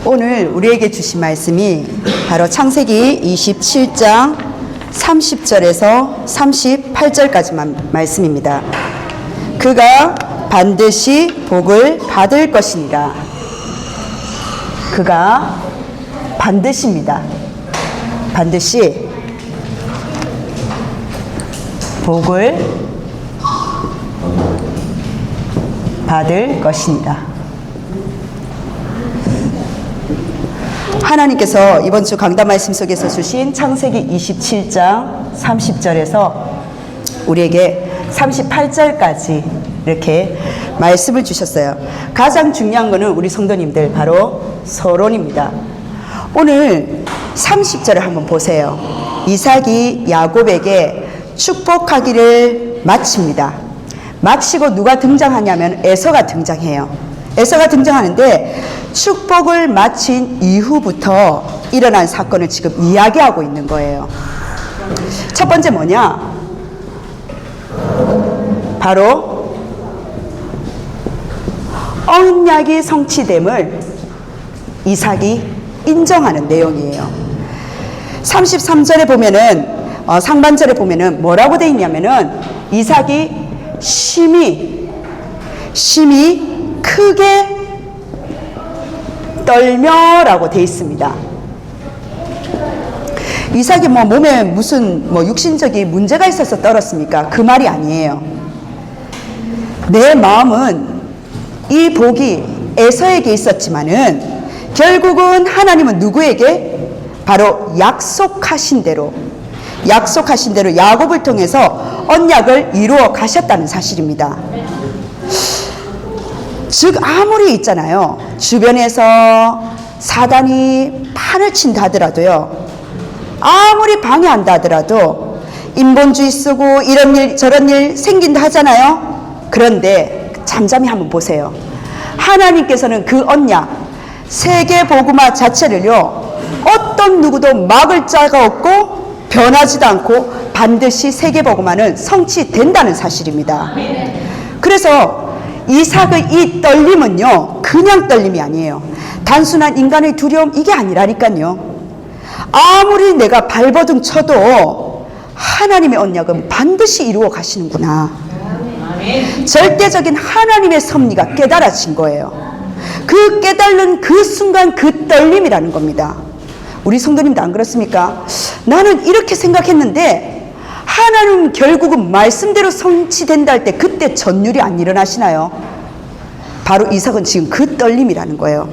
오늘 우리에게 주신 말씀이 바로 창세기 27장 30절에서 38절까지만 말씀입니다. 그가 반드시 복을 받을 것이니라. 그가 반드시입니다. 반드시 복을 받을 것이니라. 하나님께서 이번 주 강단 말씀 속에서 주신 창세기 27장 30절에서 우리에게 38절까지 이렇게 말씀을 주셨어요. 가장 중요한 것은 우리 성도님들 바로 서론입니다. 오늘 30절을 한번 보세요. 이삭이 야곱에게 축복하기를 마칩니다. 마치고 누가 등장하냐면 에서가 등장해요. 에서가 등장하는데 축복을 마친 이후부터 일어난 사건을 지금 이야기하고 있는 거예요. 첫 번째 뭐냐? 바로 언약이 성취됨을 이삭이 인정하는 내용이에요. 33절에 보면은 상반절에 보면은 뭐라고 돼 있냐면은 이삭이 심히 크게 떨며라고 돼 있습니다. 이삭이 몸에 무슨 육신적인 문제가 있어서 떨었습니까? 그 말이 아니에요. 내 마음은 이 복이 에서에게 있었지만은 결국은 하나님은 누구에게? 바로 약속하신 대로 야곱을 통해서 언약을 이루어 가셨다는 사실입니다. 즉 아무리 있잖아요. 주변에서 사단이 판을 친다 하더라도요. 아무리 방해한다 하더라도 인본주의 쓰고 이런 일 저런 일 생긴다 하잖아요. 그런데 잠잠히 한번 보세요. 하나님께서는 그 언약 세계복음화 자체를요. 어떤 누구도 막을 자가 없고 변하지도 않고 반드시 세계복음화는 성취된다는 사실입니다. 그래서 이삭의 이 떨림은요, 그냥 떨림이 아니에요. 단순한 인간의 두려움, 이게 아니라니까요. 아무리 내가 발버둥 쳐도 하나님의 언약은 반드시 이루어 가시는구나. 절대적인 하나님의 섭리가 깨달아진 거예요. 그 깨달는 그 순간 그 떨림이라는 겁니다. 우리 성도님도 안 그렇습니까? 나는 이렇게 생각했는데 하나님 결국은 말씀대로 성취된다 할 때 그때 전율이 안 일어나시나요? 바로 이삭은 지금 그 떨림이라는 거예요.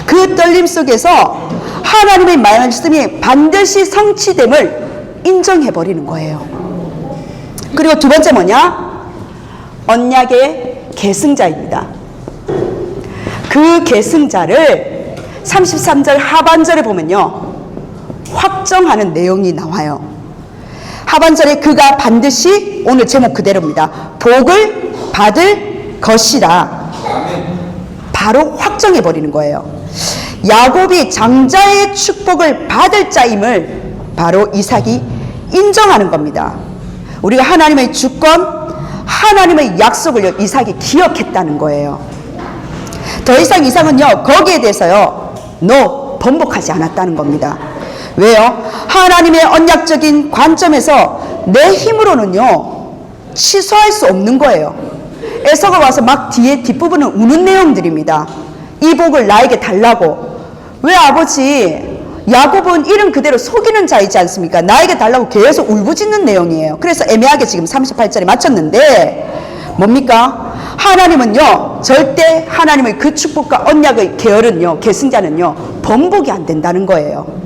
그 떨림 속에서 하나님의 말씀이 반드시 성취됨을 인정해버리는 거예요. 그리고 두 번째 뭐냐? 언약의 계승자입니다. 그 계승자를 33절 하반절에 보면요. 확정하는 내용이 나와요. 하반절에 그가 반드시 오늘 제목 그대로입니다. 복을 받을 것이라. 바로 확정해버리는 거예요. 야곱이 장자의 축복을 받을 자임을 바로 이삭이 인정하는 겁니다. 우리가 하나님의 주권, 하나님의 약속을 이삭이 기억했다는 거예요. 더 이상 이삭은요, 거기에 대해서요, 번복하지 않았다는 겁니다. 왜요? 하나님의 언약적인 관점에서 내 힘으로는요 취소할 수 없는 거예요. 에서가 와서 막 뒷부분은 우는 내용들입니다. 이 복을 나에게 달라고. 왜 아버지? 야곱은 이름 그대로 속이는 자이지 않습니까? 나에게 달라고 계속 울부짖는 내용이에요. 그래서 애매하게 지금 38절에 맞췄는데 뭡니까? 하나님은요 절대 하나님의 그 축복과 언약의 계열은요, 계승자는요 번복이 안 된다는 거예요.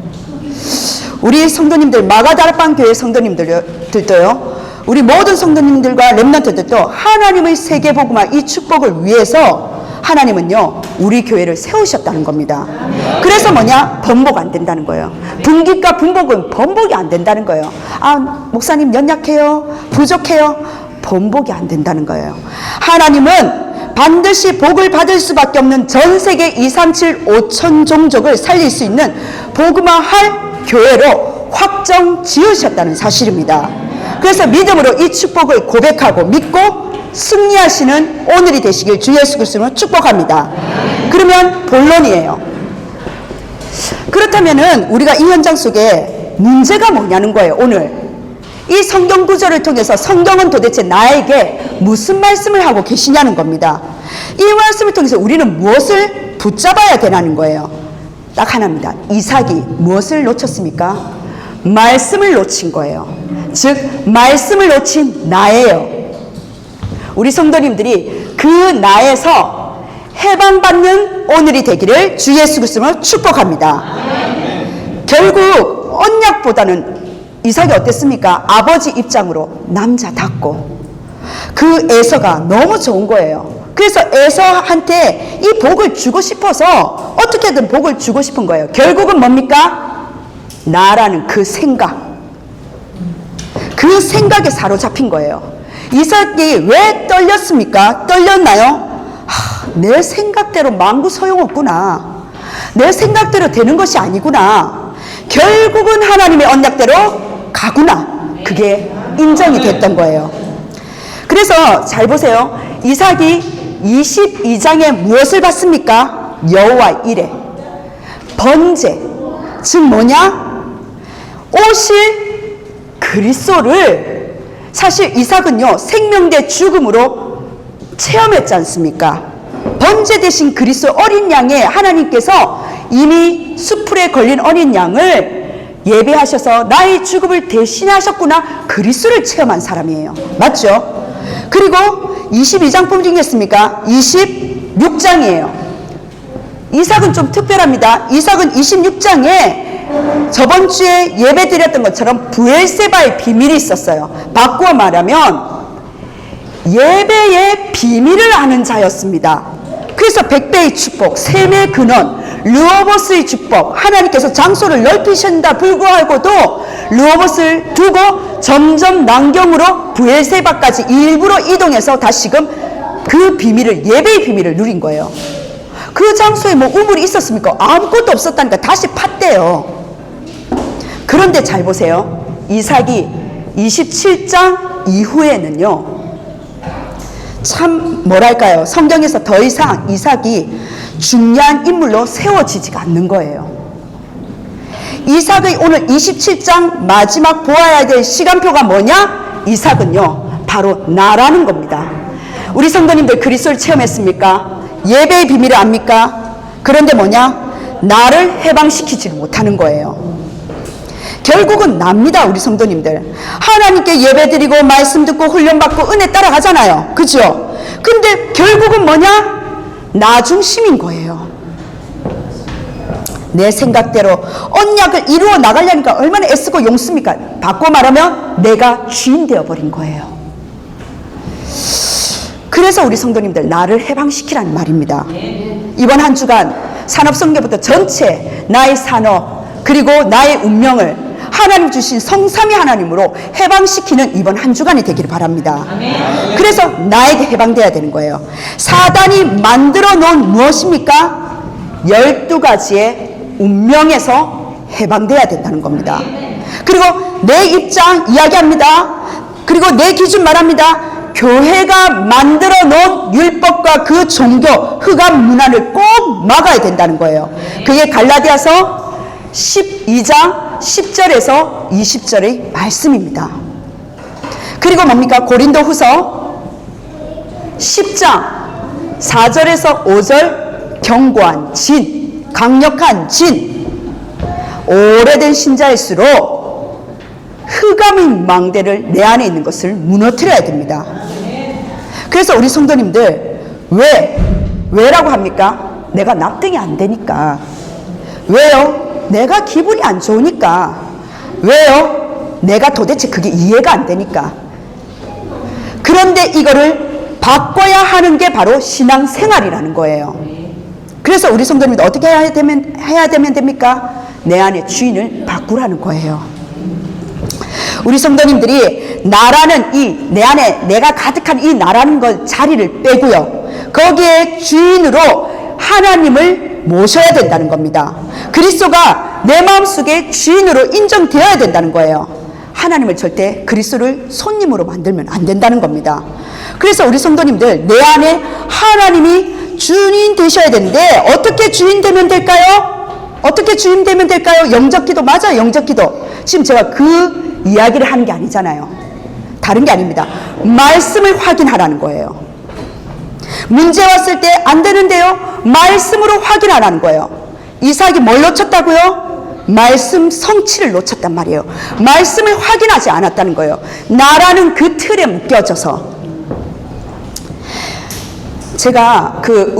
우리 성도님들, 마가다락방 교회 성도님들도요, 우리 모든 성도님들과 렘넌트들도 하나님의 세계복음화 이 축복을 위해서 하나님은요 우리 교회를 세우셨다는 겁니다. 그래서 뭐냐? 번복 안 된다는 거예요. 분깃과 분복은 번복이 안 된다는 거예요. 아, 목사님 연약해요, 부족해요, 번복이 안 된다는 거예요. 하나님은 반드시 복을 받을 수밖에 없는 전 세계 237 5천 종족을 살릴 수 있는 복음화할 교회로 확정 지으셨다는 사실입니다. 그래서 믿음으로 이 축복을 고백하고 믿고 승리하시는 오늘이 되시길 주 예수 그리스도로 축복합니다. 그러면 본론이에요. 그렇다면은 우리가 이 현장 속에 문제가 뭐냐는 거예요. 오늘 이 성경 구절을 통해서 성경은 도대체 나에게 무슨 말씀을 하고 계시냐는 겁니다. 이 말씀을 통해서 우리는 무엇을 붙잡아야 되냐는 거예요. 딱 하나입니다. 이삭이 무엇을 놓쳤습니까? 말씀을 놓친 거예요. 즉 말씀을 놓친 나예요. 우리 성도님들이 그 나에서 해방받는 오늘이 되기를 주 예수 그리스도로 축복합니다. 결국 언약보다는 이삭이 어땠습니까? 아버지 입장으로 남자답고 그 에서가 너무 좋은 거예요. 그래서 에서한테 이 복을 주고 싶어서 어떻게든 복을 주고 싶은 거예요. 결국은 뭡니까? 나라는 그 생각, 그 생각에 사로잡힌 거예요. 이삭이 왜 떨렸습니까? 떨렸나요? 내 생각대로 망구 소용없구나. 내 생각대로 되는 것이 아니구나. 결국은 하나님의 언약대로 가구나. 그게 인정이 됐던 거예요. 그래서 잘 보세요. 이삭이 22장에 무엇을 받습니까? 여호와 이레 번제, 즉 뭐냐? 오실 그리스도를 사실 이삭은요 생명대 죽음으로 체험했지 않습니까? 번제 대신 그리스도 어린 양에 하나님께서 이미 수풀에 걸린 어린 양을 예배하셔서 나의 죽음을 대신하셨구나. 그리스도를 체험한 사람이에요. 맞죠? 그리고 22장 뿐이겠습니까? 26장이에요. 이삭은 좀 특별합니다. 이삭은 26장에 저번 주에 예배 드렸던 것처럼 브엘세바의 비밀이 있었어요. 바꾸어 말하면 예배의 비밀을 아는 자였습니다. 그래서 100배의 축복, 셈의 근원, 르호보스의 축복, 하나님께서 장소를 넓히신다 불구하고도 르호보스를 두고 점점 난경으로 브엘세바까지 일부러 이동해서 다시금 그 비밀을, 예배의 비밀을 누린 거예요. 그 장소에 뭐 우물이 있었습니까? 아무것도 없었다니까 다시 팠대요. 그런데 잘 보세요. 이삭이 27장 이후에는요 참 뭐랄까요, 성경에서 더 이상 이삭이 중요한 인물로 세워지지가 않는 거예요. 이삭의 오늘 27장 마지막 보아야 될 시간표가 뭐냐? 이삭은요 바로 나라는 겁니다. 우리 성도님들 그리스도를 체험했습니까? 예배의 비밀을 압니까? 그런데 뭐냐? 나를 해방시키지를 못하는 거예요. 결국은 납니다. 우리 성도님들 하나님께 예배드리고 말씀 듣고 훈련받고 은혜 따라가잖아요. 그죠? 근데 결국은 뭐냐? 나 중심인 거예요. 내 생각대로 언약을 이루어 나가려니까 얼마나 애쓰고 용습니까? 바꿔 말하면 내가 주인 되어버린 거예요. 그래서 우리 성도님들 나를 해방시키라는 말입니다. 이번 한 주간 산업성계부터 전체 나의 산업 그리고 나의 운명을 하나님 주신 성삼위 하나님으로 해방시키는 이번 한 주간이 되기를 바랍니다. 그래서 나에게 해방돼야 되는 거예요. 사단이 만들어 놓은 무엇입니까? 12가지의 운명에서 해방돼야 된다는 겁니다. 그리고 내 입장 이야기합니다. 그리고 내 기준 말합니다. 교회가 만들어 놓은 율법과 그 종교, 흑암 문화를 꼭 막아야 된다는 거예요. 그게 갈라디아서 12장 10절에서 20절의 말씀입니다. 그리고 뭡니까? 고린도후서 10장 4절에서 5절 견고한 진, 강력한 진, 오래된 신자일수록 흑암의 망대를 내 안에 있는 것을 무너뜨려야 됩니다. 그래서 우리 성도님들 왜라고 합니까? 내가 납득이 안 되니까. 왜요? 내가 기분이 안 좋으니까. 왜요? 내가 도대체 그게 이해가 안 되니까. 그런데 이거를 바꿔야 하는 게 바로 신앙생활이라는 거예요. 그래서 우리 성도님들 어떻게 해야 되면 됩니까? 내 안에 주인을 바꾸라는 거예요. 우리 성도님들이 나라는 내 안에 내가 가득한 이 나라는 것 자리를 빼고요. 거기에 주인으로 하나님을 모셔야 된다는 겁니다. 그리스도가 내 마음속에 주인으로 인정되어야 된다는 거예요. 하나님을 절대 그리스도를 손님으로 만들면 안 된다는 겁니다. 그래서 우리 성도님들 내 안에 하나님이 주인 되셔야 되는데 어떻게 주인 되면 될까요? 어떻게 주임 되면 될까요? 영접기도 맞아요. 영접기도. 지금 제가 그 이야기를 하는 게 아니잖아요. 다른 게 아닙니다. 말씀을 확인하라는 거예요. 문제 왔을 때 안 되는데요. 말씀으로 확인하라는 거예요. 이삭이 뭘 놓쳤다고요? 말씀 성취를 놓쳤단 말이에요. 말씀을 확인하지 않았다는 거예요. 나라는 그 틀에 묶여져서. 제가 그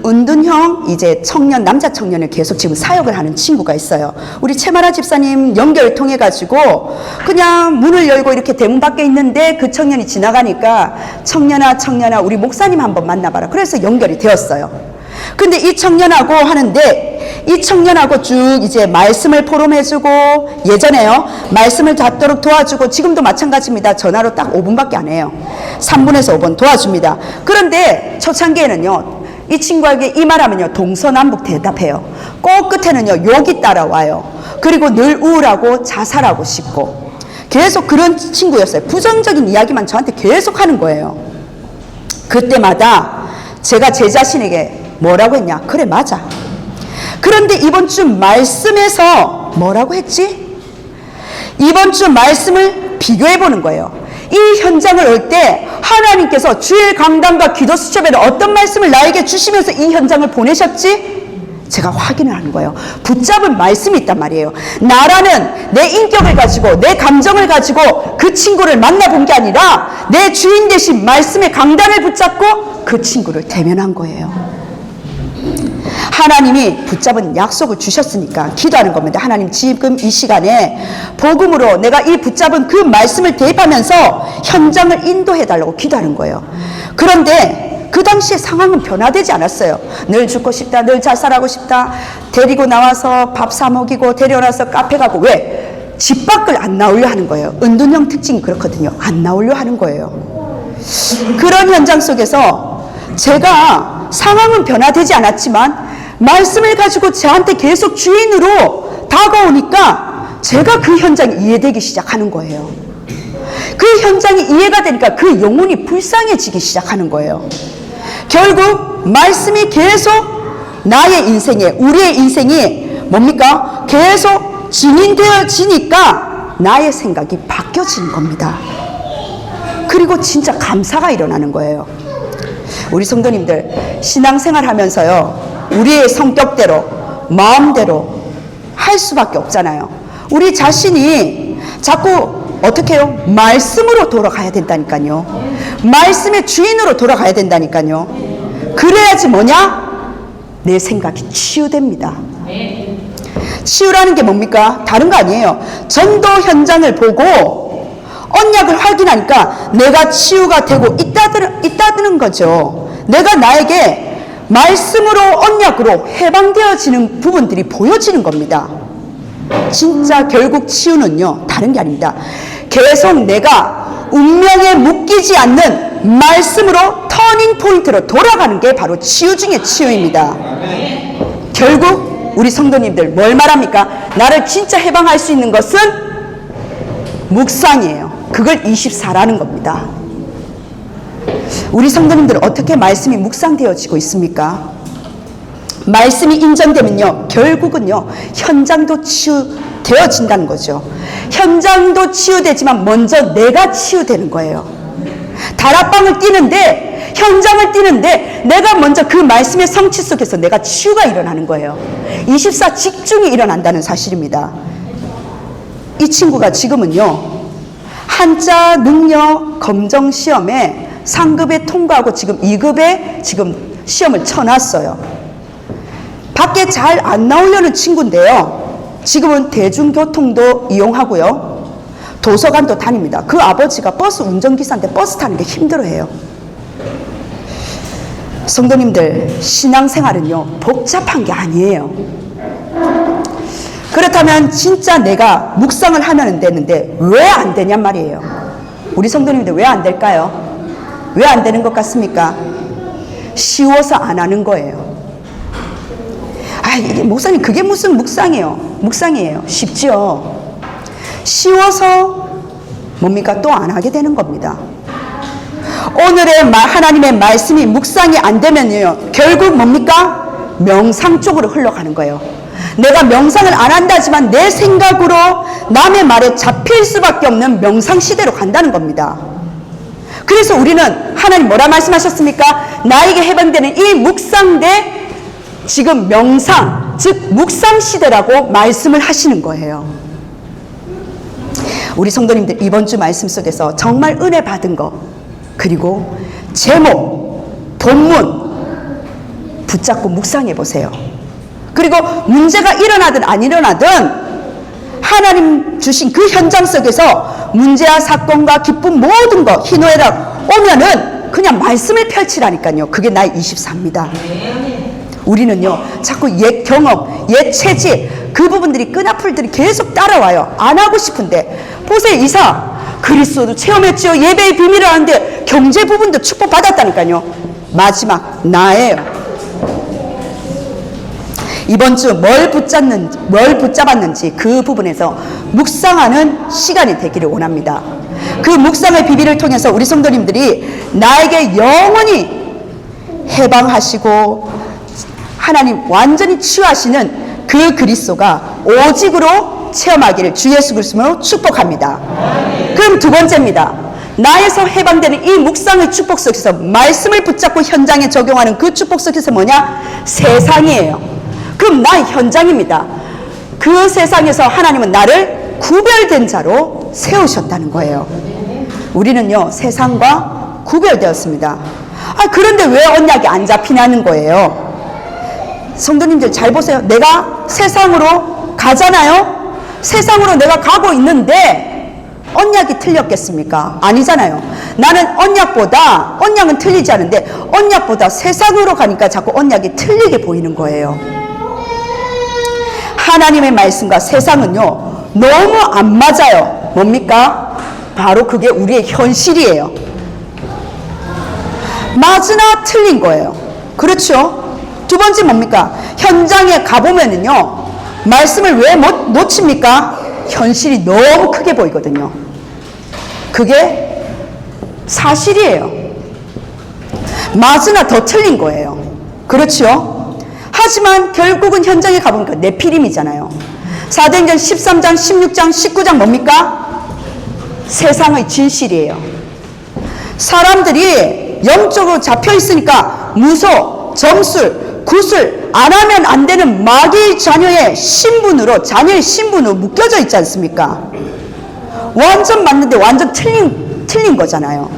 은둔형 이제 청년, 남자 청년을 계속 지금 사역을 하는 친구가 있어요. 우리 최마라 집사님 연결 통해 가지고 그냥 문을 열고 이렇게 대문 밖에 있는데 그 청년이 지나가니까 청년아 우리 목사님 한번 만나봐라. 그래서 연결이 되었어요. 근데 이 청년하고 하는데 이 청년하고 쭉 이제 말씀을 포럼해주고 예전에요 말씀을 잡도록 도와주고 지금도 마찬가지입니다. 전화로 딱 5분밖에 안 해요. 3분에서 5분 도와줍니다. 그런데 초창기에는요 이 친구에게 이 말하면요 동서남북 대답해요. 꼭 끝에는요 욕이 따라와요. 그리고 늘 우울하고 자살하고 싶고 계속 그런 친구였어요. 부정적인 이야기만 저한테 계속 하는 거예요. 그때마다 제가 제 자신에게 뭐라고 했냐? 그래 맞아. 그런데 이번 주 말씀에서 뭐라고 했지? 이번 주 말씀을 비교해 보는 거예요. 이 현장을 올 때 하나님께서 주일 강단과 기도 수첩에는 어떤 말씀을 나에게 주시면서 이 현장을 보내셨지? 제가 확인을 하는 거예요. 붙잡은 말씀이 있단 말이에요. 나라는 내 인격을 가지고 내 감정을 가지고 그 친구를 만나본 게 아니라 내 주인 되신 말씀의 강단을 붙잡고 그 친구를 대면한 거예요. 하나님이 붙잡은 약속을 주셨으니까 기도하는 겁니다. 하나님 지금 이 시간에 복음으로 내가 이 붙잡은 그 말씀을 대입하면서 현장을 인도해달라고 기도하는 거예요. 그런데 그 당시에 상황은 변화되지 않았어요. 늘 죽고 싶다, 늘 자살하고 싶다, 데리고 나와서 밥 사 먹이고 데려와서 카페 가고 왜? 집 밖을 안 나오려 하는 거예요. 은둔형 특징이 그렇거든요. 안 나오려 하는 거예요. 그런 현장 속에서 제가 상황은 변화되지 않았지만 말씀을 가지고 저한테 계속 주인으로 다가오니까 제가 그 현장이 이해되기 시작하는 거예요. 그 현장이 이해가 되니까 그 영혼이 불쌍해지기 시작하는 거예요. 결국 말씀이 계속 나의 인생에 우리의 인생이 뭡니까? 계속 증인되어지니까 나의 생각이 바뀌어지는 겁니다. 그리고 진짜 감사가 일어나는 거예요. 우리 성도님들 신앙생활 하면서요 우리의 성격대로 마음대로 할 수밖에 없잖아요. 우리 자신이 자꾸 어떻게 해요? 말씀으로 돌아가야 된다니까요. 말씀의 주인으로 돌아가야 된다니까요. 그래야지 뭐냐? 내 생각이 치유됩니다. 치유라는 게 뭡니까? 다른 거 아니에요. 전도 현장을 보고 언약을 확인하니까 내가 치유가 되고 있다는 거죠. 내가 나에게 말씀으로 언약으로 해방되어지는 부분들이 보여지는 겁니다. 진짜 결국 치유는요 다른 게 아닙니다. 계속 내가 운명에 묶이지 않는 말씀으로 터닝 포인트로 돌아가는 게 바로 치유 중의 치유입니다. 결국 우리 성도님들 뭘 말합니까? 나를 진짜 해방할 수 있는 것은 묵상이에요. 그걸 24라는 겁니다. 우리 성도님들 어떻게 말씀이 묵상되어지고 있습니까? 말씀이 인정되면요 결국은요 현장도 치유되어진다는 거죠. 현장도 치유되지만 먼저 내가 치유되는 거예요. 다락방을 뛰는데 현장을 뛰는데 내가 먼저 그 말씀의 성취 속에서 내가 치유가 일어나는 거예요. 24 집중이 일어난다는 사실입니다. 이 친구가 지금은요 한자 능력 검정 시험에 상급에 통과하고 지금 2급에 지금 시험을 쳐놨어요. 밖에 잘 안 나오려는 친구인데요. 지금은 대중교통도 이용하고요. 도서관도 다닙니다. 그 아버지가 버스 운전기사인데 버스 타는 게 힘들어해요. 성도님들 신앙생활은요 복잡한 게 아니에요. 그렇다면 진짜 내가 묵상을 하면 되는데 왜 안 되냔 말이에요. 우리 성도님들 왜 안 될까요? 왜 안 되는 것 같습니까? 쉬워서 안 하는 거예요. 아, 이게 목사님 그게 무슨 묵상이에요. 쉽죠. 쉬워서 뭡니까? 또 안 하게 되는 겁니다. 오늘의 하나님의 말씀이 묵상이 안 되면요 결국 뭡니까? 명상 쪽으로 흘러가는 거예요. 내가 명상을 안 한다지만 내 생각으로 남의 말에 잡힐 수밖에 없는 명상 시대로 간다는 겁니다. 그래서 우리는 하나님 뭐라 말씀하셨습니까? 나에게 해방되는 이 묵상대 지금 명상, 즉 묵상 시대라고 말씀을 하시는 거예요. 우리 성도님들 이번 주 말씀 속에서 정말 은혜 받은 거, 그리고 제목, 본문 붙잡고 묵상해 보세요. 그리고 문제가 일어나든 안 일어나든 하나님 주신 그 현장 속에서 문제와 사건과 기쁨 모든 거 희노애락 오면은 그냥 말씀을 펼치라니까요. 그게 나의 24입니다. 우리는요 자꾸 옛 경험, 옛 체질 그 부분들이 끈앞풀들이 계속 따라와요. 안 하고 싶은데 보세요. 이사 그리스도도 체험했죠. 예배의 비밀을 하는데 경제 부분도 축복받았다니까요. 마지막 나예요. 이번 주 뭘 붙잡았는지 그 부분에서 묵상하는 시간이 되기를 원합니다. 그 묵상의 비밀을 통해서 우리 성도님들이 나에게 영원히 해방하시고 하나님 완전히 치유하시는 그 그리스도가 오직으로 체험하기를 주 예수 그리스도로 축복합니다. 그럼 두 번째입니다. 나에서 해방되는 이 묵상의 축복 속에서 말씀을 붙잡고 현장에 적용하는 그 축복 속에서 뭐냐? 세상이에요. 그럼 나 현장입니다. 그 세상에서 하나님은 나를 구별된 자로 세우셨다는 거예요. 우리는요 세상과 구별되었습니다. 그런데 왜 언약이 안 잡히냐는 거예요. 성도님들 잘 보세요. 내가 세상으로 가잖아요. 세상으로 내가 가고 있는데 언약이 틀렸겠습니까? 아니잖아요. 나는 언약은 틀리지 않은데 언약보다 세상으로 가니까 자꾸 언약이 틀리게 보이는 거예요. 하나님의 말씀과 세상은요 너무 안 맞아요. 뭡니까? 바로 그게 우리의 현실이에요. 맞으나 틀린 거예요. 그렇죠? 두 번째 뭡니까? 현장에 가보면은요 말씀을 왜 놓칩니까? 현실이 너무 크게 보이거든요. 그게 사실이에요. 맞으나 더 틀린 거예요. 그렇죠? 하지만 결국은 현장에 가보니까 네피림이잖아요. 사도행전 13장, 16장, 19장 뭡니까? 세상의 진실이에요. 사람들이 영적으로 잡혀있으니까 무소, 점술, 구술 안 하면 안 되는 마귀의 자녀의 신분으로 묶여져 있지 않습니까? 완전 맞는데 완전 틀린 거잖아요.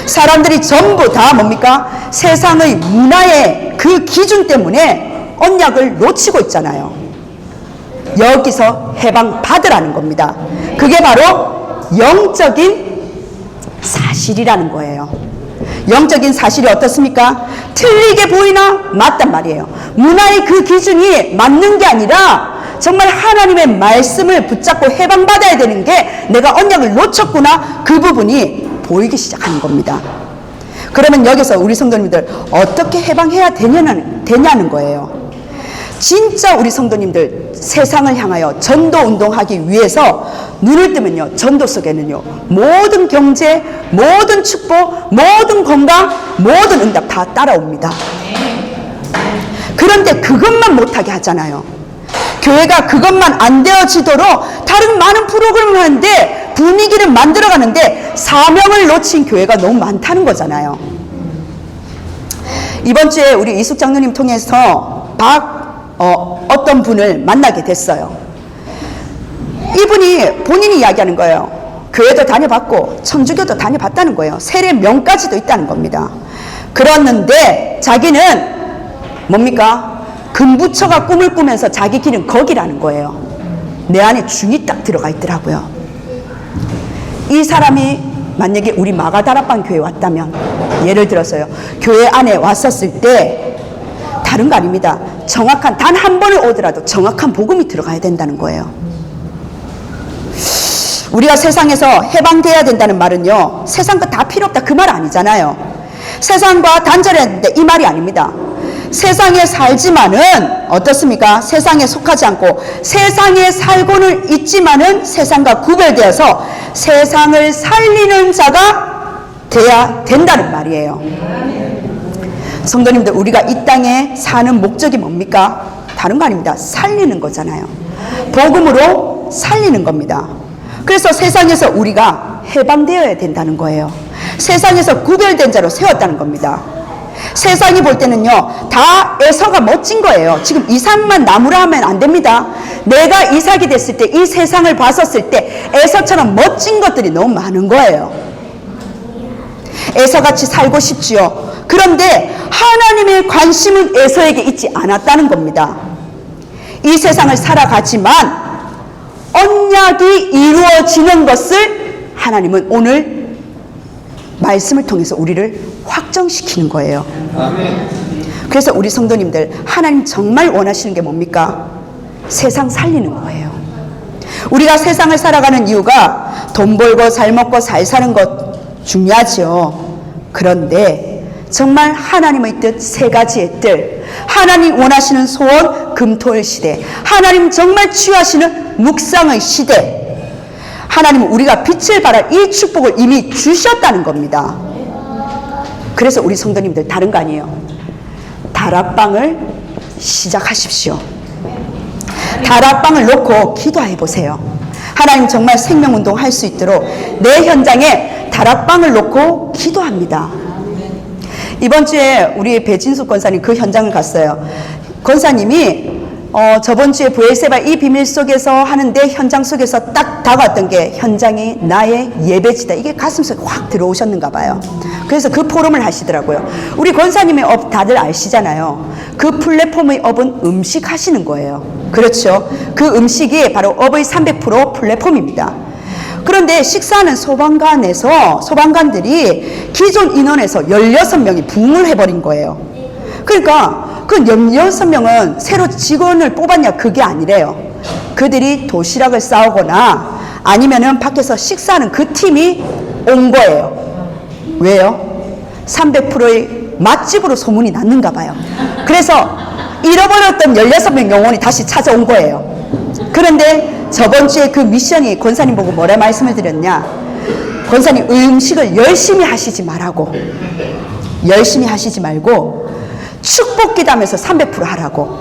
사람들이 전부 다 뭡니까? 세상의 문화의 그 기준 때문에 언약을 놓치고 있잖아요. 여기서 해방 받으라는 겁니다. 그게 바로 영적인 사실이라는 거예요. 영적인 사실이 어떻습니까? 틀리게 보이나 맞단 말이에요. 문화의 그 기준이 맞는 게 아니라 정말 하나님의 말씀을 붙잡고 해방받아야 되는 게 내가 언약을 놓쳤구나 그 부분이 보이기 시작하는 겁니다. 그러면 여기서 우리 성도님들 어떻게 해방해야 되냐는 거예요. 진짜 우리 성도님들 세상을 향하여 전도 운동하기 위해서 눈을 뜨면요 전도 속에는요 모든 경제, 모든 축복, 모든 건강, 모든 응답 다 따라옵니다. 그런데 그것만 못하게 하잖아요. 교회가 그것만 안 되어지도록 다른 많은 프로그램을 하는데 분위기를 만들어가는데 사명을 놓친 교회가 너무 많다는 거잖아요. 이번 주에 우리 이숙 장로님 통해서 어떤 분을 만나게 됐어요. 이분이 본인이 이야기하는 거예요. 교회도 다녀봤고 천주교도 다녀봤다는 거예요. 세례명까지도 있다는 겁니다. 그랬는데 자기는 뭡니까? 금부처가 꿈을 꾸면서 자기 길은 거기라는 거예요. 내 안에 중이 딱 들어가 있더라고요. 이 사람이 만약에 우리 마가다락방 교회에 왔다면, 예를 들어서요, 교회 안에 왔었을 때 다른 거 아닙니다. 정확한 단 한 번을 오더라도 정확한 복음이 들어가야 된다는 거예요. 우리가 세상에서 해방돼야 된다는 말은요, 세상 거 다 필요 없다 그 말 아니잖아요. 세상과 단절해야 되는데 이 말이 아닙니다. 세상에 살지만은 어떻습니까? 세상에 속하지 않고 세상에 살고는 있지만은 세상과 구별되어서 세상을 살리는 자가 돼야 된다는 말이에요. 성도님들, 우리가 이 땅에 사는 목적이 뭡니까? 다른 거 아닙니다. 살리는 거잖아요. 복음으로 살리는 겁니다. 그래서 세상에서 우리가 해방되어야 된다는 거예요. 세상에서 구별된 자로 세웠다는 겁니다. 세상이 볼 때는요, 다 에서가 멋진 거예요. 지금 이삭만 나무라 하면 안 됩니다. 내가 이삭이 됐을 때, 이 세상을 봤었을 때 에서처럼 멋진 것들이 너무 많은 거예요. 에서같이 살고 싶지요. 그런데 하나님의 관심은 에서에게 있지 않았다는 겁니다. 이 세상을 살아가지만 언약이 이루어지는 것을 하나님은 오늘 말씀을 통해서 우리를 확정시키는 거예요. 그래서 우리 성도님들, 하나님 정말 원하시는 게 뭡니까? 세상 살리는 거예요. 우리가 세상을 살아가는 이유가 돈 벌고 잘 먹고 잘 사는 것 중요하죠. 그런데 정말 하나님의 뜻 세 가지의 뜻, 하나님 원하시는 소원 금토일 시대, 하나님 정말 취하시는 묵상의 시대, 하나님은 우리가 빛을 발할 이 축복을 이미 주셨다는 겁니다. 그래서 우리 성도님들 다른 거 아니에요. 다락방을 시작하십시오. 다락방을 놓고 기도해 보세요. 하나님 정말 생명운동 할 수 있도록 내 현장에 다락방을 놓고 기도합니다. 이번 주에 우리 배진숙 권사님 그 현장을 갔어요. 권사님이 저번 주에 브엘세바 이 비밀 속에서 하는데 현장 속에서 딱 다가왔던 게 현장이 나의 예배지다. 이게 가슴속에 확 들어오셨는가 봐요. 그래서 그 포럼을 하시더라고요. 우리 권사님의 업 다들 아시잖아요. 그 플랫폼의 업은 음식 하시는 거예요. 그렇죠. 그 음식이 바로 업의 300% 플랫폼입니다. 그런데 식사하는 소방관들이 기존 인원에서 16명이 부흥을 해버린 거예요. 그러니까 그 16명은 새로 직원을 뽑았냐 그게 아니래요. 그들이 도시락을 싸오거나 아니면은 밖에서 식사하는 그 팀이 온 거예요. 왜요? 300%의 맛집으로 소문이 났는가 봐요. 그래서 잃어버렸던 16명 영혼이 다시 찾아온 거예요. 그런데 저번 주에 그 미션이 권사님 보고 뭐라 말씀을 드렸냐? 권사님 음식을 열심히 하시지 말라고. 열심히 하시지 말고 축복 기도하면서 300% 하라고.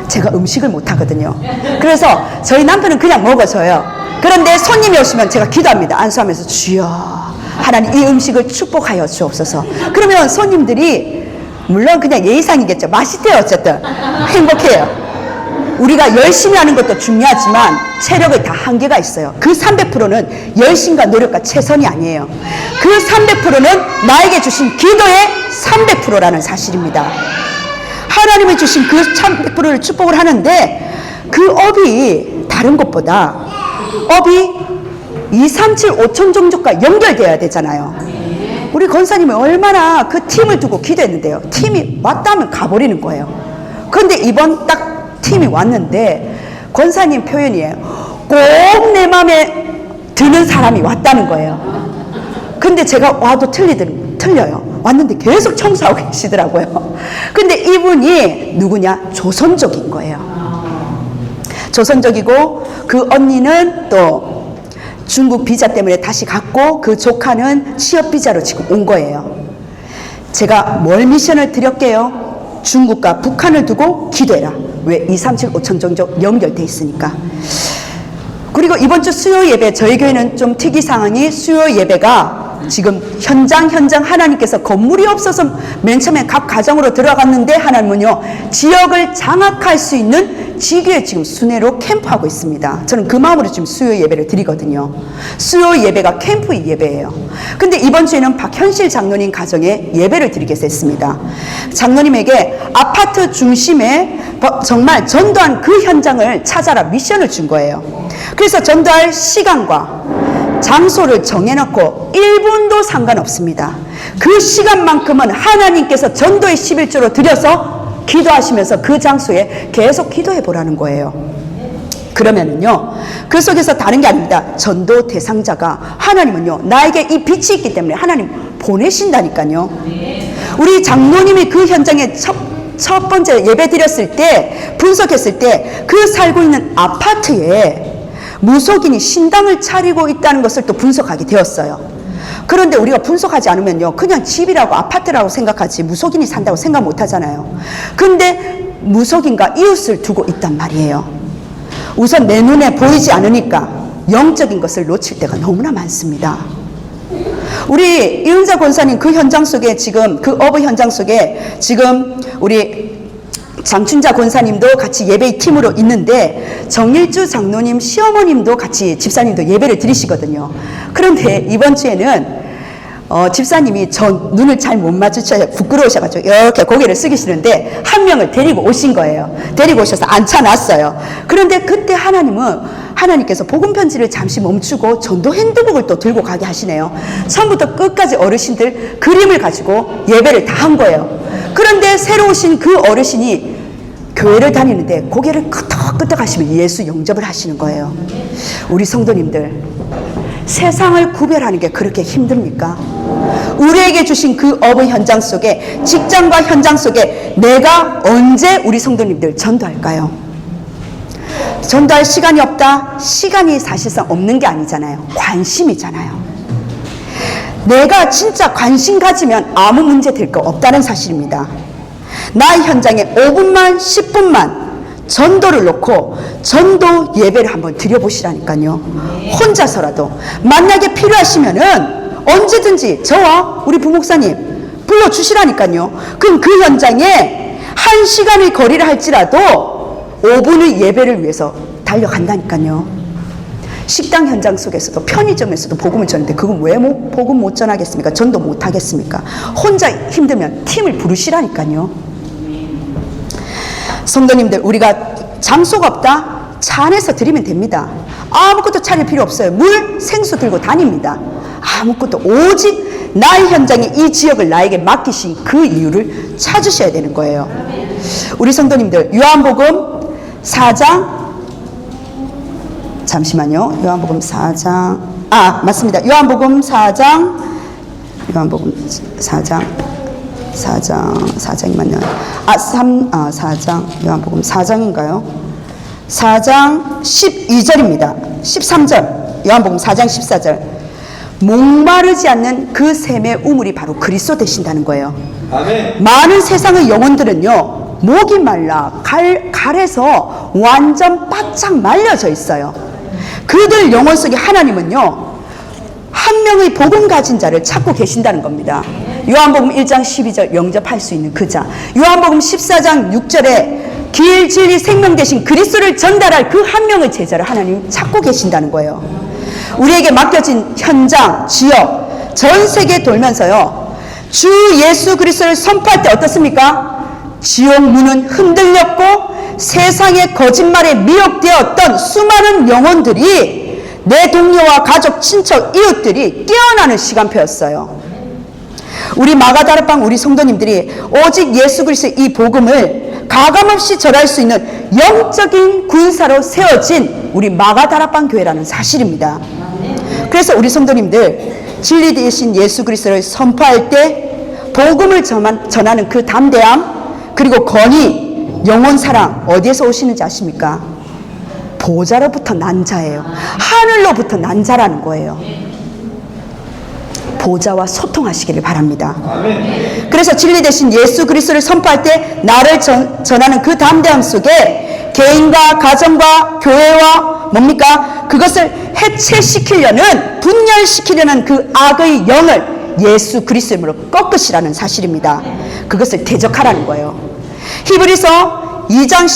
제가 음식을 못 하거든요. 그래서 저희 남편은 그냥 먹어줘요. 그런데 손님이 오시면 제가 기도합니다. 안수하면서 주여 하나님 이 음식을 축복하여 주옵소서. 그러면 손님들이 물론 그냥 예의상이겠죠. 맛있대요. 어쨌든 행복해요. 우리가 열심히 하는 것도 중요하지만 체력에 다 한계가 있어요. 그 300%는 열심과 노력과 최선이 아니에요. 그 300%는 나에게 주신 기도의 300%라는 사실입니다. 하나님이 주신 그 300%를 축복을 하는데 그 업이 다른 것보다 업이 2, 3, 7, 5천 종족과 연결되어야 되잖아요. 우리 권사님이 얼마나 그 팀을 두고 기도했는데요. 팀이 왔다면 가버리는 거예요. 그런데 이번 딱 팀이 왔는데 권사님 표현이에요. 꼭 내 마음에 드는 사람이 왔다는 거예요. 근데 제가 와도 틀려요. 왔는데 계속 청소하고 계시더라고요. 근데 이분이 누구냐? 조선족인 거예요. 조선족이고 그 언니는 또 중국 비자 때문에 다시 갔고 그 조카는 취업 비자로 지금 온 거예요. 제가 뭘 미션을 드렸게요? 중국과 북한을 두고 기도해라. 왜? 2, 3, 7, 5천 종족 연결돼 있으니까. 그리고 이번 주 수요 예배, 저희 교회는 좀 특이 상황이 수요 예배가 지금 현장 하나님께서 건물이 없어서 맨 처음에 각 가정으로 들어갔는데 하나님은요 지역을 장악할 수 있는 지교에 지금 순회로 캠프하고 있습니다. 저는 그 마음으로 지금 수요 예배를 드리거든요. 수요 예배가 캠프 예배예요. 근데 이번 주에는 박현실 장로님 가정에 예배를 드리게 됐습니다. 장로님에게 아파트 중심에 정말 전도한 그 현장을 찾아라 미션을 준 거예요. 그래서 전도할 시간과 장소를 정해놓고 1분도 상관없습니다. 그 시간만큼은 하나님께서 전도의 11조로 들여서 기도하시면서 그 장소에 계속 기도해 보라는 거예요. 그러면은요 그 속에서 다른 게 아닙니다. 전도 대상자가 하나님은요 나에게 이 빛이 있기 때문에 하나님 보내신다니까요. 우리 장로님이 그 현장에 첫 번째 예배 드렸을 때 분석했을 때 그 살고 있는 아파트에 무속인이 신당을 차리고 있다는 것을 또 분석하게 되었어요. 그런데 우리가 분석하지 않으면요 그냥 집이라고 아파트라고 생각하지 무속인이 산다고 생각 못 하잖아요. 근데 무속인과 이웃을 두고 있단 말이에요. 우선 내 눈에 보이지 않으니까 영적인 것을 놓칠 때가 너무나 많습니다. 우리 이은자 권사님 그 현장 속에 지금 그 어부 현장 속에 지금 우리 장춘자 권사님도 같이 예배의 팀으로 있는데 정일주 장로님 시어머님도 같이 집사님도 예배를 드리시거든요. 그런데 이번 주에는 집사님이 저 눈을 잘 못 마주쳐요. 부끄러우셔가지고 이렇게 고개를 숙이시는데 한 명을 데리고 오신 거예요. 데리고 오셔서 앉혀놨어요. 그런데 그때 하나님께서 복음 편지를 잠시 멈추고 전도 핸드북을 또 들고 가게 하시네요. 처음부터 끝까지 어르신들 그림을 가지고 예배를 다 한 거예요. 그런데 새로 오신 그 어르신이 교회를 다니는데 고개를 끄덕끄덕 하시면 예수 영접을 하시는 거예요. 우리 성도님들, 세상을 구별하는 게 그렇게 힘듭니까? 우리에게 주신 그 어부 현장 속에, 직장과 현장 속에 내가 언제 우리 성도님들 전도할까요? 전도할 시간이 없다? 시간이 사실상 없는 게 아니잖아요. 관심이잖아요. 내가 진짜 관심 가지면 아무 문제 될 거 없다는 사실입니다. 나의 현장에 5분만 10분만 전도를 놓고 전도 예배를 한번 드려보시라니까요. 혼자서라도 만약에 필요하시면은 언제든지 저와 우리 부목사님 불러주시라니까요. 그럼 그 현장에 1시간의 거리를 할지라도 5분의 예배를 위해서 달려간다니까요. 식당 현장 속에서도 편의점에서도 복음을 전하는데 그건 왜 복음 못 전하겠습니까? 전도 못 하겠습니까? 혼자 힘들면 팀을 부르시라니까요. 성도님들, 우리가 장소가 없다? 차 안에서 드리면 됩니다. 아무것도 차릴 필요 없어요. 물, 생수 들고 다닙니다. 아무것도, 오직 나의 현장에 이 지역을 나에게 맡기신 그 이유를 찾으셔야 되는 거예요. 우리 성도님들, 요한복음 4장, 잠시만요. 요한복음 4장, 맞습니다. 요한복음 4장, 4장이면요. 4장, 요한복음 4장인가요? 4장 12절입니다. 13절, 요한복음 4장 14절. 목마르지 않는 그 샘의 우물이 바로 그리스도 되신다는 거예요. 아멘. 많은 세상의 영혼들은요, 목이 말라 갈에서 완전 바짝 말려져 있어요. 그들 영혼 속에 하나님은요, 한 명의 복음 가진 자를 찾고 계신다는 겁니다. 요한복음 1장 12절 영접할 수 있는 그 자, 요한복음 14장 6절에 길, 진리, 생명 되신 그리스도를 전달할 그 한 명의 제자를 하나님 찾고 계신다는 거예요. 우리에게 맡겨진 현장, 지역, 전 세계 돌면서요, 주 예수 그리스도를 선포할 때 어떻습니까? 지옥 문은 흔들렸고 세상의 거짓말에 미혹되었던 수많은 영혼들이, 내 동료와 가족, 친척, 이웃들이 깨어나는 시간표였어요. 우리 마가다락방 우리 성도님들이 오직 예수 그리스도의 이 복음을 가감없이 전할 수 있는 영적인 군사로 세워진 우리 마가다락방 교회라는 사실입니다. 그래서 우리 성도님들, 진리 되신 예수 그리스도를 선포할 때 복음을 전하는 그 담대함, 그리고 권위, 영혼 사랑 어디에서 오시는지 아십니까? 보좌로부터 난 자예요. 하늘로부터 난 자라는 거예요. 보좌와 소통하시기를 바랍니다. 그래서 진리 되신 예수 그리스도를 선포할 때 나를 전하는 그 담대함 속에 개인과 가정과 교회와 뭡니까? 그것을 해체시키려는, 분열시키려는 그 악의 영을 예수 그리스도의 이름으로 꺾으시라는 사실입니다. 그것을 대적하라는 거예요. 히브리서 2장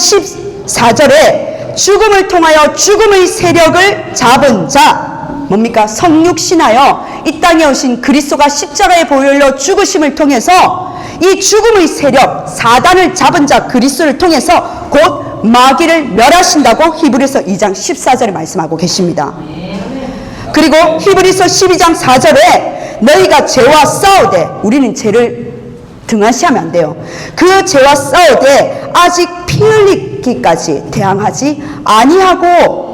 14절에 죽음을 통하여 죽음의 세력을 잡은 자, 뭡니까? 성육신하여 이 땅에 오신 그리스도가 십자가의 보혈로 죽으심을 통해서 이 죽음의 세력, 사단을 잡은 자 그리스도를 통해서 곧 마귀를 멸하신다고 히브리서 2장 14절에 말씀하고 계십니다. 그리고 히브리서 12장 4절에 너희가 죄와 싸우되, 우리는 죄를 등한시하면 안 돼요. 그 죄와 싸우되 아직 피 흘리기까지 대항하지 아니하고,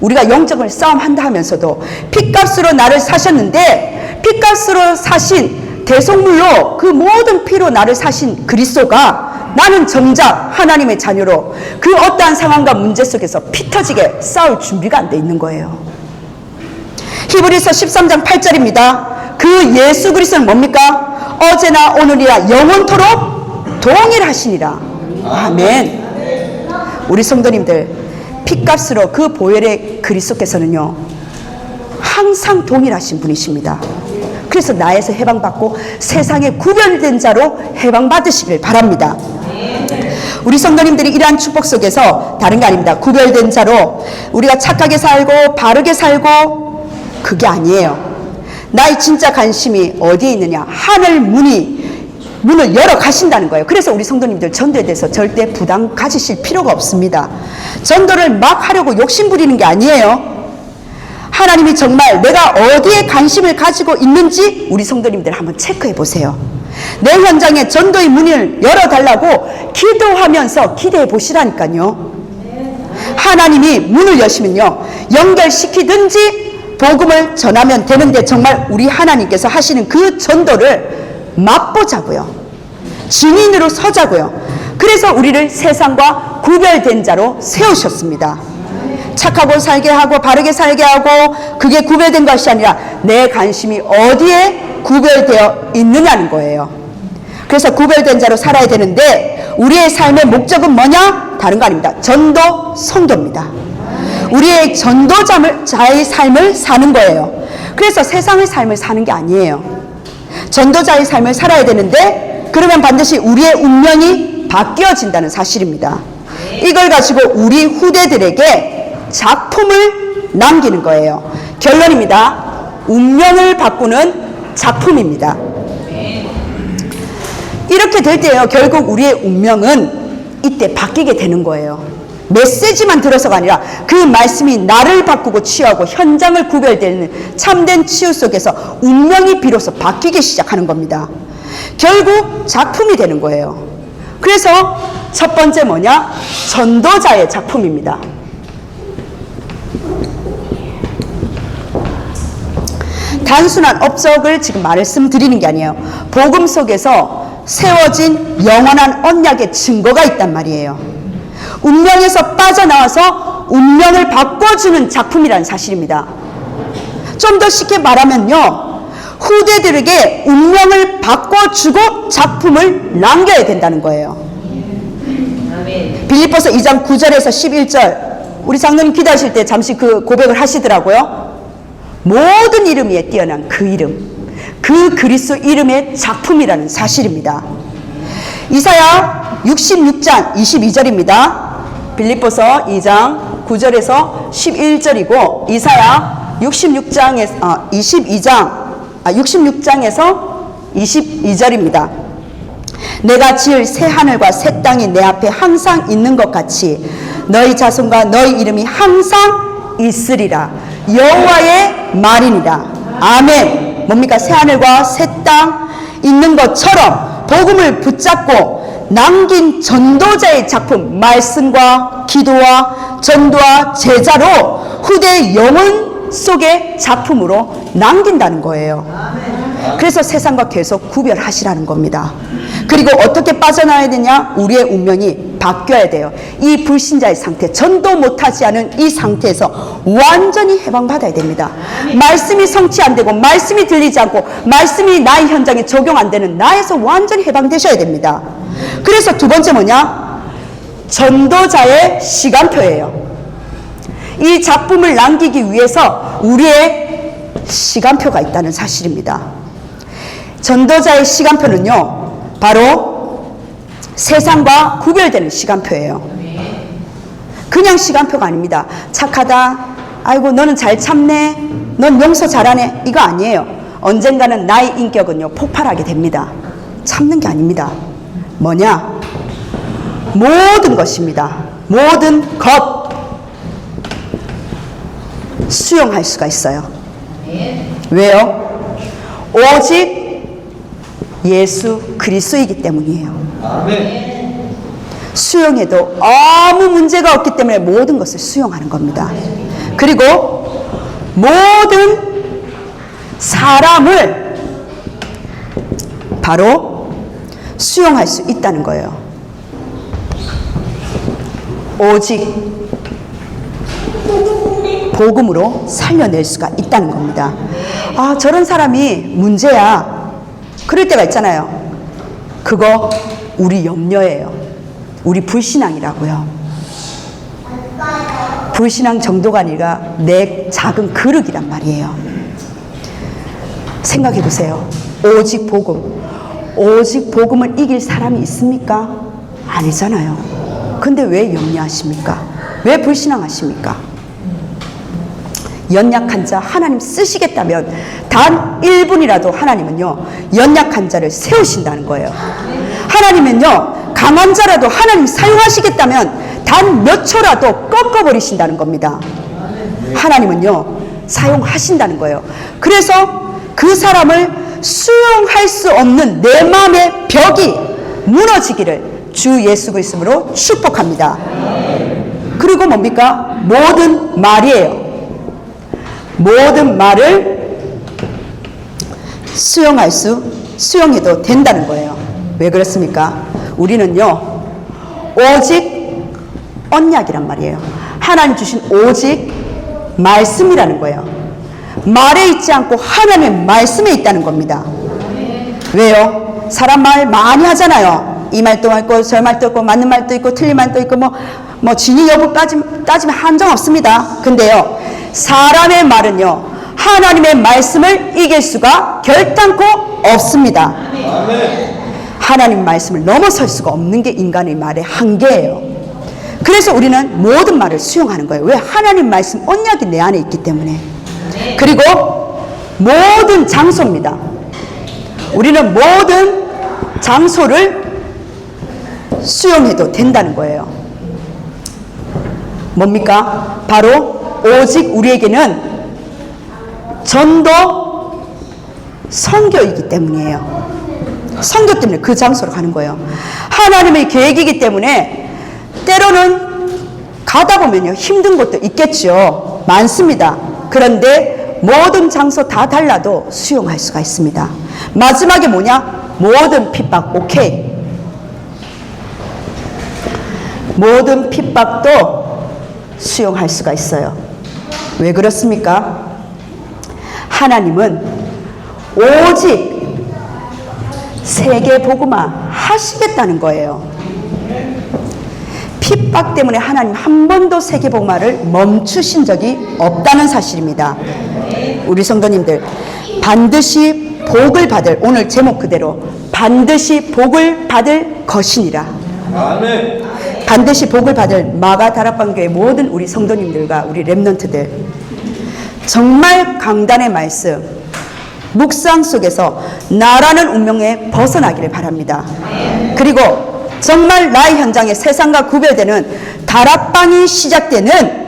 우리가 영적을 싸움한다 하면서도 핏값으로 나를 사셨는데, 핏값으로 사신 대속물로 그 모든 피로 나를 사신 그리스도가 나는 정작 하나님의 자녀로 그 어떠한 상황과 문제 속에서 피 터지게 싸울 준비가 안 돼 있는 거예요. 히브리서 13장 8절입니다. 그 예수 그리스도는 뭡니까? 어제나 오늘이라 영원토록 동일하시니라. 아멘. 우리 성도님들, 핏값으로 그 보혈의 그리스도께서는요 항상 동일하신 분이십니다. 그래서 나에서 해방받고 세상에 구별된 자로 해방받으시길 바랍니다. 우리 성도님들이 이러한 축복 속에서 다른 게 아닙니다. 구별된 자로 우리가 착하게 살고 바르게 살고 그게 아니에요. 나의 진짜 관심이 어디에 있느냐? 하늘 문을 열어 가신다는 거예요. 그래서 우리 성도님들 전도에 대해서 절대 부담 가지실 필요가 없습니다. 전도를 막 하려고 욕심 부리는 게 아니에요. 하나님이 정말 내가 어디에 관심을 가지고 있는지 우리 성도님들 한번 체크해 보세요. 내 현장에 전도의 문을 열어달라고 기도하면서 기대해 보시라니까요. 하나님이 문을 여시면요 연결시키든지 복음을 전하면 되는데 정말 우리 하나님께서 하시는 그 전도를 맛보자고요. 증인으로 서자고요. 그래서 우리를 세상과 구별된 자로 세우셨습니다. 착하고 살게 하고 바르게 살게 하고 그게 구별된 것이 아니라 내 관심이 어디에 구별되어 있느냐는 거예요. 그래서 구별된 자로 살아야 되는데 우리의 삶의 목적은 뭐냐? 다른 거 아닙니다. 전도 성도입니다. 우리의 전도자의 삶을 사는 거예요. 그래서 세상의 삶을 사는 게 아니에요. 전도자의 삶을 살아야 되는데 그러면 반드시 우리의 운명이 바뀌어진다는 사실입니다. 이걸 가지고 우리 후대들에게 작품을 남기는 거예요. 결론입니다. 운명을 바꾸는 작품입니다. 이렇게 될 때요 결국 우리의 운명은 이때 바뀌게 되는 거예요. 메시지만 들어서가 아니라 그 말씀이 나를 바꾸고 치유하고 현장을 구별되는 참된 치유 속에서 운명이 비로소 바뀌기 시작하는 겁니다. 결국 작품이 되는 거예요. 그래서 첫 번째 뭐냐? 전도자의 작품입니다. 단순한 업적을 지금 말씀드리는 게 아니에요. 복음 속에서 세워진 영원한 언약의 증거가 있단 말이에요. 운명에서 빠져나와서 운명을 바꿔주는 작품이라는 사실입니다. 좀 더 쉽게 말하면요 후대들에게 운명을 바꿔주고 작품을 남겨야 된다는 거예요. 빌립보서 2장 9절에서 11절 우리 장로님 기도하실 때 잠시 그 고백을 하시더라고요. 모든 이름 위에 뛰어난 그 이름, 그 그리스도 이름의 작품이라는 사실입니다. 이사야 66장 22절입니다. 빌립보서 2장 9절에서 11절이고 이사야 66장에서 22절입니다. 내가 지을 새 하늘과 새 땅이 내 앞에 항상 있는 것 같이 너희 자손과 너희 이름이 항상 있으리라. 여호와의 말이니라. 아멘. 뭡니까? 새 하늘과 새 땅 있는 것처럼 복음을 붙잡고 남긴 전도자의 작품, 말씀과 기도와 전도와 제자로 후대의 영혼 속의 작품으로 남긴다는 거예요. 그래서 세상과 계속 구별하시라는 겁니다. 그리고 어떻게 빠져나와야 되냐? 우리의 운명이 바뀌어야 돼요. 이 불신자의 상태, 전도 못하지 않은 이 상태에서 완전히 해방받아야 됩니다. 말씀이 성취 안 되고 말씀이 들리지 않고 말씀이 나의 현장에 적용 안 되는 나에서 완전히 해방되셔야 됩니다. 그래서 두 번째 뭐냐? 전도자의 시간표예요. 이 작품을 남기기 위해서 우리의 시간표가 있다는 사실입니다. 전도자의 시간표는요 바로 세상과 구별되는 시간표예요. 그냥 시간표가 아닙니다. 착하다, 아이고 너는 잘 참네, 넌 용서 잘하네, 이거 아니에요. 언젠가는 나의 인격은요 폭발하게 됩니다. 참는 게 아닙니다. 뭐냐? 모든 것입니다. 모든 것 수용할 수가 있어요. 왜요? 오직 예수 그리스도이기 때문이에요. 수용해도 아무 문제가 없기 때문에 모든 것을 수용하는 겁니다. 그리고 모든 사람을 바로 수용할 수 있다는 거예요. 오직 복음으로 살려낼 수가 있다는 겁니다. 아, 저런 사람이 문제야. 그럴 때가 있잖아요. 그거 우리 염려예요. 우리 불신앙이라고요. 불신앙 정도가 아니라 내 작은 그릇이란 말이에요. 생각해 보세요. 오직 복음을 이길 사람이 있습니까? 아니잖아요. 근데 왜 염려하십니까? 왜 불신앙하십니까? 연약한 자 하나님 쓰시겠다면 단 1분이라도 하나님은요 연약한 자를 세우신다는 거예요. 하나님은요 강한 자라도 하나님 사용하시겠다면 단 몇 초라도 꺾어버리신다는 겁니다. 하나님은요 사용하신다는 거예요. 그래서 그 사람을 수용할 수 없는 내 마음의 벽이 무너지기를 주 예수 그리스도로 축복합니다. 그리고 뭡니까? 모든 말이에요. 모든 말을 수용해도 된다는 거예요. 왜 그렇습니까? 우리는요 오직 언약이란 말이에요. 하나님 주신 오직 말씀이라는 거예요. 말에 있지 않고 하나님의 말씀에 있다는 겁니다. 왜요? 사람 말 많이 하잖아요. 이 말도 있고 저 말도 있고 맞는 말도 있고 틀린 말도 있고 뭐 진위 여부까지 따지면 한정 없습니다. 근데요 사람의 말은요 하나님의 말씀을 이길 수가 결단코 없습니다. 하나님 말씀을 넘어설 수가 없는 게 인간의 말의 한계예요. 그래서 우리는 모든 말을 수용하는 거예요. 왜? 하나님 말씀 언약이 내 안에 있기 때문에. 그리고 모든 장소입니다. 우리는 모든 장소를 수용해도 된다는 거예요. 뭡니까? 바로 오직 우리에게는 전도 선교이기 때문이에요. 선교 때문에 그 장소로 가는 거예요. 하나님의 계획이기 때문에 때로는 가다 보면요 힘든 곳도 있겠죠. 많습니다. 그런데 모든 장소 다 달라도 수용할 수가 있습니다. 마지막에 뭐냐? 모든 핍박 오케이. 모든 핍박도 수용할 수가 있어요. 왜 그렇습니까? 하나님은 오직 세계 복음화 하시겠다는 거예요. 핍박 때문에 하나님 한 번도 세계 복음화를 멈추신 적이 없다는 사실입니다. 우리 성도님들 반드시 복을 받을, 오늘 제목 그대로 반드시 복을 받을 것이니라. 아멘. 반드시 복을 받을 마가다락방교회 모든 우리 성도님들과 우리 렘넌트들 정말 강단의 말씀 묵상 속에서 나라는 운명에 벗어나기를 바랍니다. 그리고 정말 나의 현장에 세상과 구별되는 다락방이 시작되는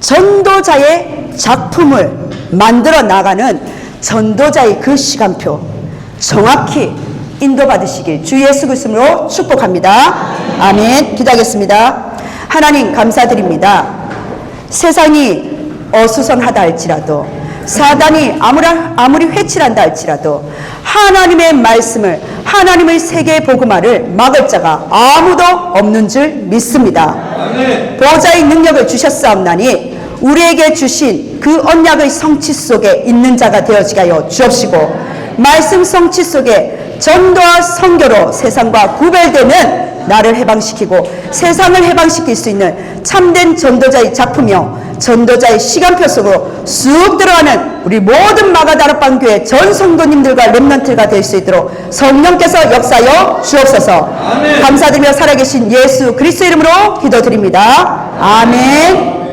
전도자의 작품을 만들어 나가는 전도자의 그 시간표 정확히 인도받으시길 주 예수 그리스도로 축복합니다. 아멘. 기도하겠습니다. 하나님 감사드립니다. 세상이 어수선하다 할지라도 사단이 아무리 회칠한다 할지라도 하나님의 말씀을 하나님의 세계 복음화를 막을 자가 아무도 없는 줄 믿습니다. 아멘. 보좌의 능력을 주셨사옵나니 우리에게 주신 그 언약의 성취 속에 있는 자가 되어지게 하여 주옵시고 말씀 성취 속에 전도와 선교로 세상과 구별되는 나를 해방시키고 세상을 해방시킬 수 있는 참된 전도자의 작품이요 전도자의 시간표 속으로 쑥 들어가는 우리 모든 마가다락방 교회 전 성도님들과 렘넌트가 될 수 있도록 성령께서 역사하여 주옵소서. 아멘. 감사드리며 살아계신 예수 그리스도 이름으로 기도드립니다. 아멘.